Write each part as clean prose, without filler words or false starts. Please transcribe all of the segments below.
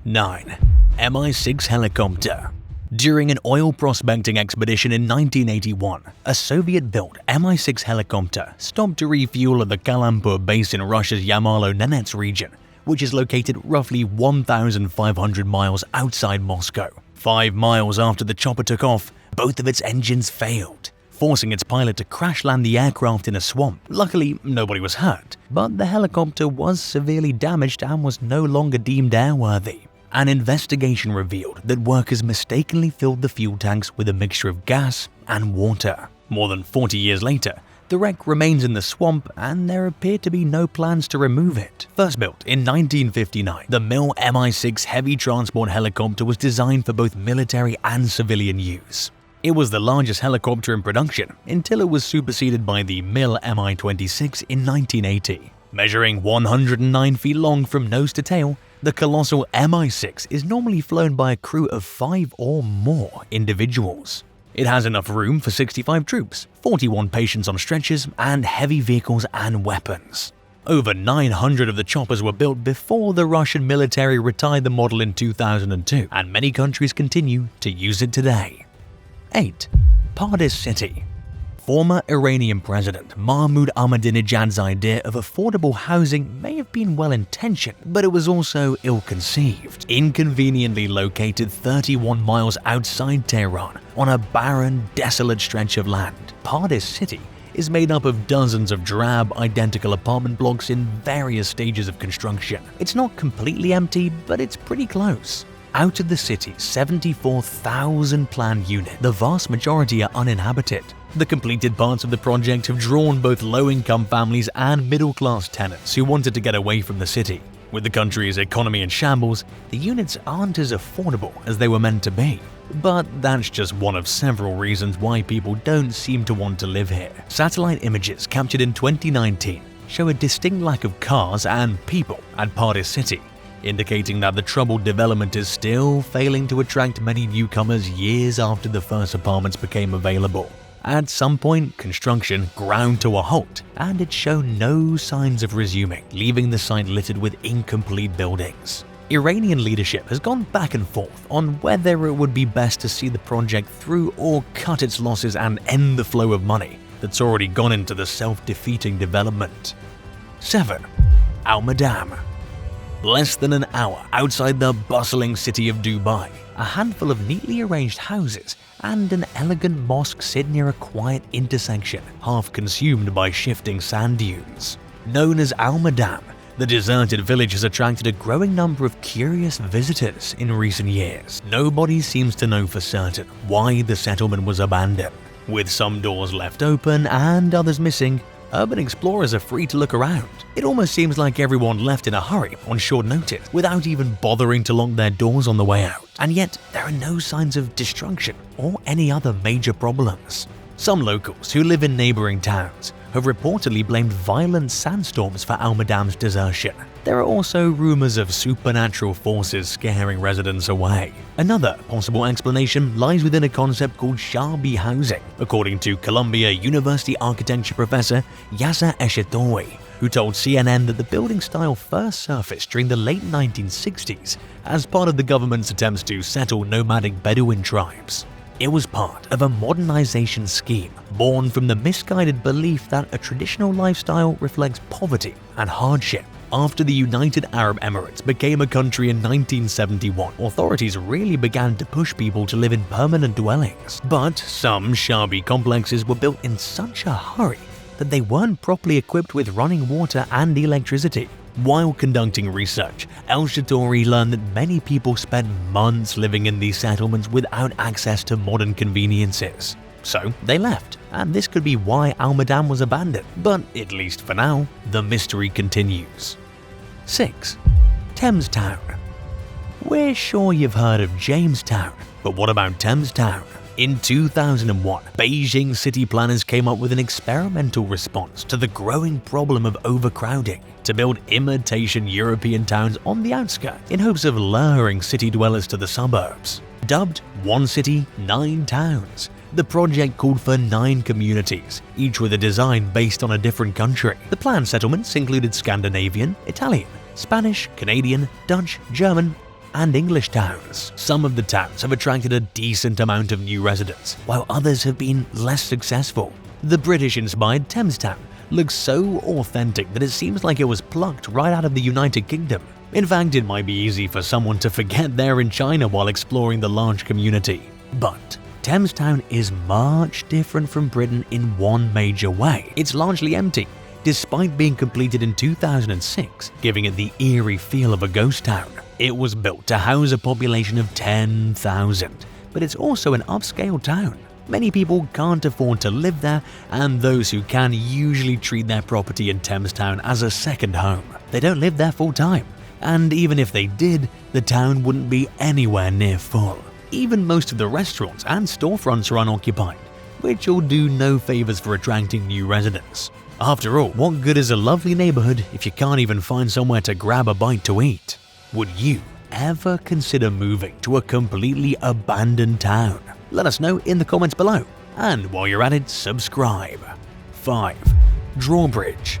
9. Mi-6 helicopter. During an oil prospecting expedition in 1981, a Soviet-built Mi-6 helicopter stopped to refuel at the Kalampur base in Russia's Yamalo-Nenets region, which is located roughly 1,500 miles outside Moscow. 5 miles after the chopper took off, both of its engines failed, forcing its pilot to crash land the aircraft in a swamp. Luckily, nobody was hurt, but the helicopter was severely damaged and was no longer deemed airworthy. An investigation revealed that workers mistakenly filled the fuel tanks with a mixture of gas and water. More than 40 years later, the wreck remains in the swamp and there appear to be no plans to remove it. First built in 1959, the MiL Mi-6 heavy transport helicopter was designed for both military and civilian use. It was the largest helicopter in production until it was superseded by the MiL Mi-26 in 1980. Measuring 109 feet long from nose to tail, the colossal Mi-6 is normally flown by a crew of 5 or more individuals. It has enough room for 65 troops, 41 patients on stretchers, and heavy vehicles and weapons. Over 900 of the choppers were built before the Russian military retired the model in 2002, and many countries continue to use it today. 8. Pardis City. Former Iranian President Mahmoud Ahmadinejad's idea of affordable housing may have been well-intentioned, but it was also ill-conceived. Inconveniently located 31 miles outside Tehran, on a barren, desolate stretch of land, Pardis City is made up of dozens of drab, identical apartment blocks in various stages of construction. It's not completely empty, but it's pretty close. Out of the city's 74,000 planned units, the vast majority are uninhabited. The completed parts of the project have drawn both low-income families and middle-class tenants who wanted to get away from the city. With the country's economy in shambles, the units aren't as affordable as they were meant to be. But that's just one of several reasons why people don't seem to want to live here. Satellite images captured in 2019 show a distinct lack of cars and people at Pardis City, indicating that the troubled development is still failing to attract many newcomers years after the first apartments became available. At some point, construction ground to a halt, and it showed no signs of resuming, leaving the site littered with incomplete buildings. Iranian leadership has gone back and forth on whether it would be best to see the project through or cut its losses and end the flow of money that's already gone into the self-defeating development. 7. Al Madam. Less than an hour outside the bustling city of Dubai, a handful of neatly arranged houses and an elegant mosque sit near a quiet intersection, half consumed by shifting sand dunes. Known as Al Madam, the deserted village has attracted a growing number of curious visitors in recent years. Nobody seems to know for certain why the settlement was abandoned. With some doors left open and others missing, urban explorers are free to look around. It almost seems like everyone left in a hurry on short notice, without even bothering to lock their doors on the way out. And yet, there are no signs of destruction or any other major problems. Some locals who live in neighboring towns have reportedly blamed violent sandstorms for Al Madam's desertion. There are also rumors of supernatural forces scaring residents away. Another possible explanation lies within a concept called Shabi housing, according to Columbia University architecture professor Yasser Eshetowi, who told CNN that the building style first surfaced during the late 1960s as part of the government's attempts to settle nomadic Bedouin tribes. It was part of a modernization scheme born from the misguided belief that a traditional lifestyle reflects poverty and hardship. After the United Arab Emirates became a country in 1971, authorities really began to push people to live in permanent dwellings. But some Shabi complexes were built in such a hurry that they weren't properly equipped with running water and electricity. While conducting research, El-Shatori learned that many people spent months living in these settlements without access to modern conveniences. So they left, and this could be why Al Madam was abandoned. But at least for now, the mystery continues. 6. Thames Tower. We're sure you've heard of Jamestown, but what about Thames Tower? In 2001, Beijing city planners came up with an experimental response to the growing problem of overcrowding to build imitation European towns on the outskirts in hopes of luring city dwellers to the suburbs. Dubbed One City, 9 Towns, the project called for 9 communities, each with a design based on a different country. The planned settlements included Scandinavian, Italian, Spanish, Canadian, Dutch, German, and English towns. Some of the towns have attracted a decent amount of new residents, while others have been less successful. The British-inspired Thames Town looks so authentic that it seems like it was plucked right out of the United Kingdom. In fact, it might be easy for someone to forget they're in China while exploring the large community. But Thames Town is much different from Britain in one major way. It's largely empty, despite being completed in 2006, giving it the eerie feel of a ghost town. It was built to house a population of 10,000, but it's also an upscale town. Many people can't afford to live there, and those who can usually treat their property in Thames Town as a second home. They don't live there full time, and even if they did, the town wouldn't be anywhere near full. Even most of the restaurants and storefronts are unoccupied, which will do no favors for attracting new residents. After all, what good is a lovely neighborhood if you can't even find somewhere to grab a bite to eat? Would you ever consider moving to a completely abandoned town? Let us know in the comments below. And while you're at it, subscribe. 5. Drawbridge.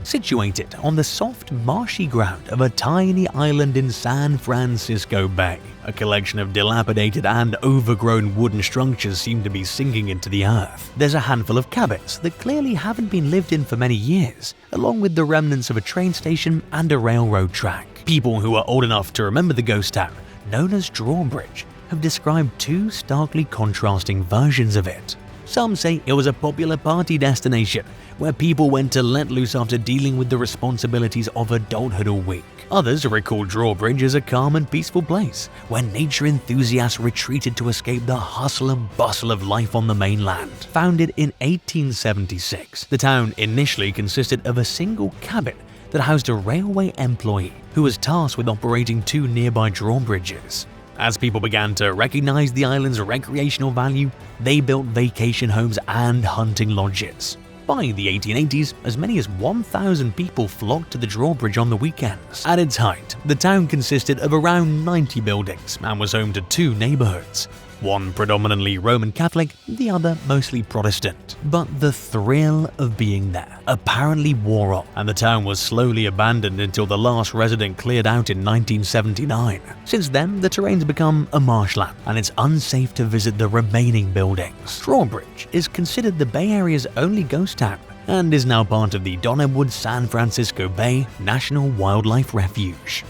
Situated on the soft, marshy ground of a tiny island in San Francisco Bay, a collection of dilapidated and overgrown wooden structures seem to be sinking into the earth. There's a handful of cabins that clearly haven't been lived in for many years, along with the remnants of a train station and a railroad track. People who are old enough to remember the ghost town, known as Drawbridge, have described two starkly contrasting versions of it. Some say it was a popular party destination, where people went to let loose after dealing with the responsibilities of adulthood all week. Others recall Drawbridge as a calm and peaceful place, where nature enthusiasts retreated to escape the hustle and bustle of life on the mainland. Founded in 1876, the town initially consisted of a single cabin that housed a railway employee who was tasked with operating two nearby drawbridges. As people began to recognize the island's recreational value, they built vacation homes and hunting lodges. By the 1880s, as many as 1,000 people flocked to the Drawbridge on the weekends. At its height, the town consisted of around 90 buildings and was home to two neighborhoods, one predominantly Roman Catholic, the other mostly Protestant. But the thrill of being there apparently wore off, and the town was slowly abandoned until the last resident cleared out in 1979. Since then, the terrain's become a marshland, and it's unsafe to visit the remaining buildings. Drawbridge is considered the Bay Area's only ghost town, and is now part of the Donnellwood San Francisco Bay National Wildlife Refuge.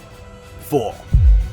4.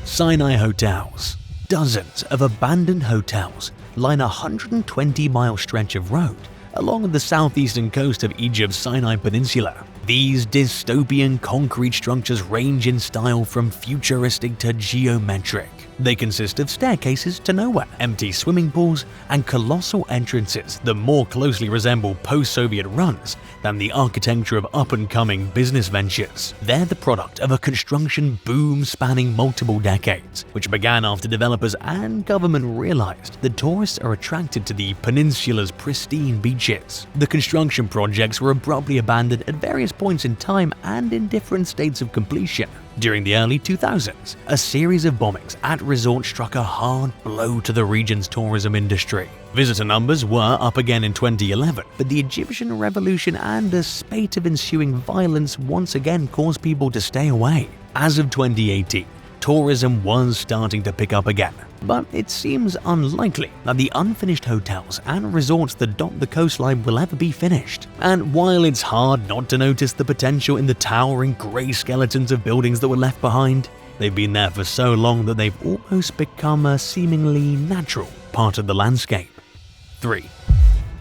Sinai Hotels. Dozens of abandoned hotels line a 120-mile stretch of road along the southeastern coast of Egypt's Sinai Peninsula. These dystopian concrete structures range in style from futuristic to geometric. They consist of staircases to nowhere, empty swimming pools, and colossal entrances that more closely resemble post-Soviet runs than the architecture of up-and-coming business ventures. They're the product of a construction boom spanning multiple decades, which began after developers and government realized that tourists are attracted to the peninsula's pristine beaches. The construction projects were abruptly abandoned at various points in time and in different states of completion. During the early 2000s, a series of bombings at resorts struck a hard blow to the region's tourism industry. Visitor numbers were up again in 2011, but the Egyptian revolution and a spate of ensuing violence once again caused people to stay away. As of 2018, tourism was starting to pick up again, but it seems unlikely that the unfinished hotels and resorts that dot the coastline will ever be finished. And while it's hard not to notice the potential in the towering grey skeletons of buildings that were left behind, they've been there for so long that they've almost become a seemingly natural part of the landscape. 3.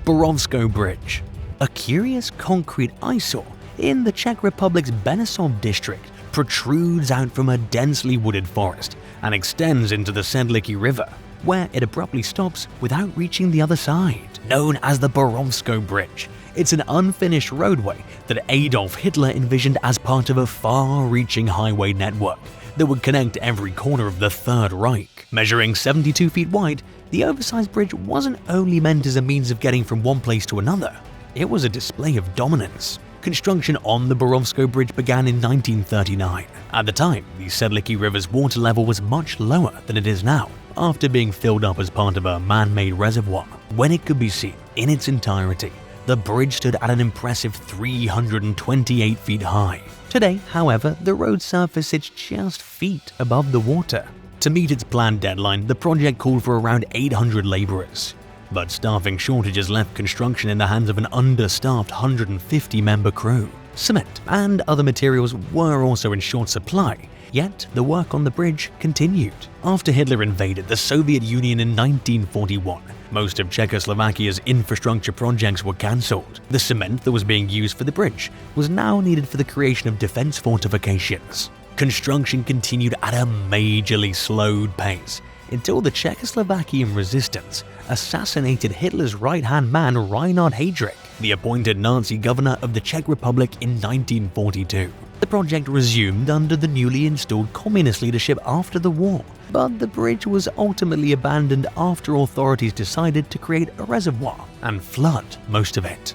Baronsko Bridge. A curious concrete eyesore in the Czech Republic's Benesov district protrudes out from a densely wooded forest and extends into the Sedlicky River, where it abruptly stops without reaching the other side. Known as the Baronsko Bridge, it's an unfinished roadway that Adolf Hitler envisioned as part of a far-reaching highway network that would connect every corner of the Third Reich. Measuring 72 feet wide, the oversized bridge wasn't only meant as a means of getting from one place to another, it was a display of dominance. Construction on the Baronsko Bridge began in 1939. At the time, the Sedlicky River's water level was much lower than it is now, after being filled up as part of a man-made reservoir. When it could be seen in its entirety, the bridge stood at an impressive 328 feet high. Today, however, the road surface sits just feet above the water. To meet its planned deadline, the project called for around 800 laborers. But staffing shortages left construction in the hands of an understaffed 150-member crew. Cement and other materials were also in short supply, yet the work on the bridge continued. After Hitler invaded the Soviet Union in 1941, most of Czechoslovakia's infrastructure projects were cancelled. The cement that was being used for the bridge was now needed for the creation of defense fortifications. Construction continued at a majorly slowed pace until the Czechoslovakian resistance assassinated Hitler's right-hand man Reinhard Heydrich, the appointed Nazi governor of the Czech Republic in 1942. The project resumed under the newly installed communist leadership after the war, but the bridge was ultimately abandoned after authorities decided to create a reservoir and flood most of it.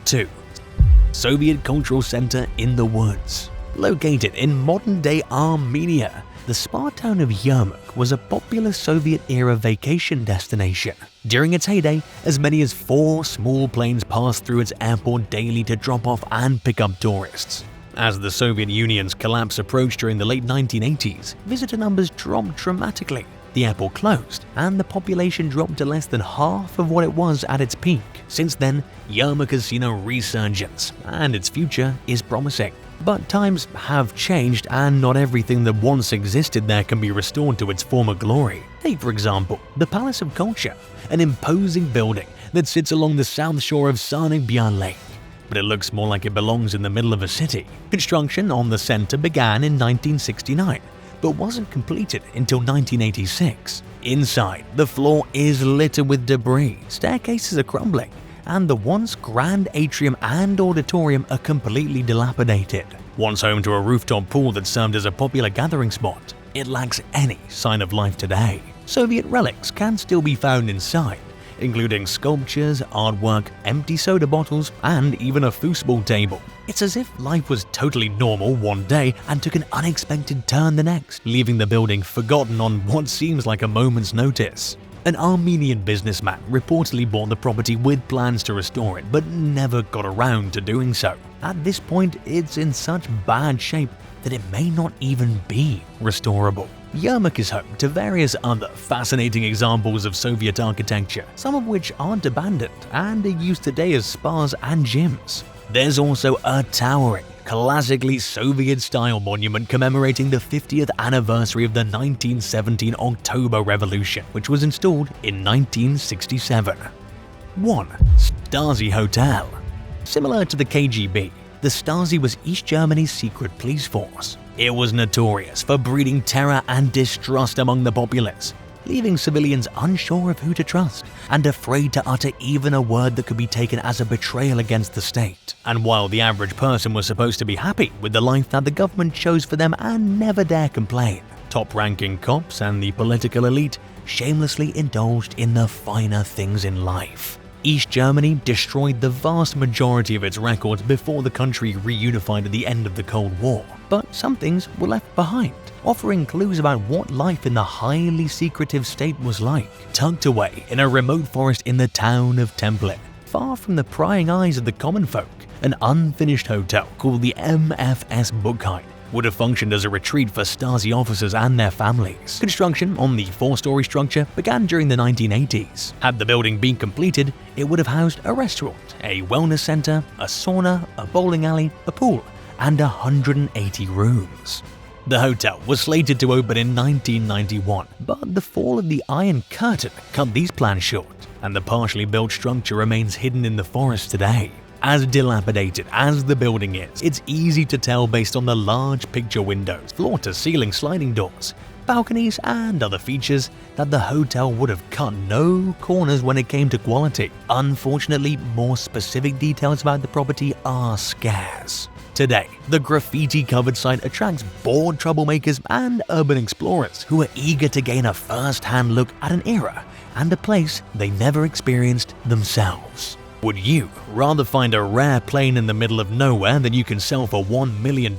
2. Soviet Cultural Center in the Woods. Located in modern-day Armenia, the spa town of Yermak was a popular Soviet-era vacation destination. During its heyday, as many as 4 small planes passed through its airport daily to drop off and pick up tourists. As the Soviet Union's collapse approached during the late 1980s, visitor numbers dropped dramatically. The airport closed, and the population dropped to less than half of what it was at its peak. Since then, Yermak has seen a resurgence, and its future is promising. But times have changed, and not everything that once existed there can be restored to its former glory. Take, for example, the Palace of Culture, an imposing building that sits along the south shore of Sarnik Byar Lake. But it looks more like it belongs in the middle of a city. Construction on the center began in 1969, but wasn't completed until 1986. Inside, the floor is littered with debris, staircases are crumbling, and the once grand atrium and auditorium are completely dilapidated. Once home to a rooftop pool that served as a popular gathering spot, it lacks any sign of life today. Soviet relics can still be found inside, including sculptures, artwork, empty soda bottles, and even a foosball table. It's as if life was totally normal one day and took an unexpected turn the next, leaving the building forgotten on what seems like a moment's notice. An Armenian businessman reportedly bought the property with plans to restore it, but never got around to doing so. At this point, it's in such bad shape that it may not even be restorable. Yermak is home to various other fascinating examples of Soviet architecture, some of which aren't abandoned and are used today as spas and gyms. There's also a towering, classically Soviet-style monument commemorating the 50th anniversary of the 1917 October Revolution, which was installed in 1967. 1. Stasi Hotel. Similar to the KGB, the Stasi was East Germany's secret police force. It was notorious for breeding terror and distrust among the populace, leaving civilians unsure of who to trust and afraid to utter even a word that could be taken as a betrayal against the state. And while the average person was supposed to be happy with the life that the government chose for them and never dare complain, top-ranking cops and the political elite shamelessly indulged in the finer things in life. East Germany destroyed the vast majority of its records before the country reunified at the end of the Cold War, but some things were left behind, offering clues about what life in the highly secretive state was like. Tucked away in a remote forest in the town of Templin, far from the prying eyes of the common folk, an unfinished hotel called the MFS Buchheim would have functioned as a retreat for Stasi officers and their families. Construction on the 4-story structure began during the 1980s. Had the building been completed, it would have housed a restaurant, a wellness center, a sauna, a bowling alley, a pool, and 180 rooms. The hotel was slated to open in 1991, but the fall of the Iron Curtain cut these plans short, and the partially built structure remains hidden in the forest today. As dilapidated as the building is, it's easy to tell based on the large picture windows, floor-to-ceiling sliding doors, balconies, and other features that the hotel would have cut no corners when it came to quality. Unfortunately, more specific details about the property are scarce. Today, the graffiti-covered site attracts bored troublemakers and urban explorers who are eager to gain a first-hand look at an era and a place they never experienced themselves. Would you rather find a rare plane in the middle of nowhere that you can sell for $1 million,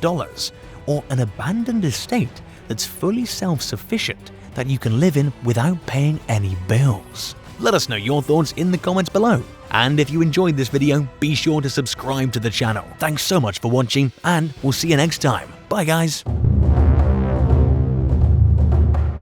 or an abandoned estate that's fully self-sufficient that you can live in without paying any bills? Let us know your thoughts in the comments below. And if you enjoyed this video, be sure to subscribe to the channel. Thanks so much for watching, and we'll see you next time. Bye guys!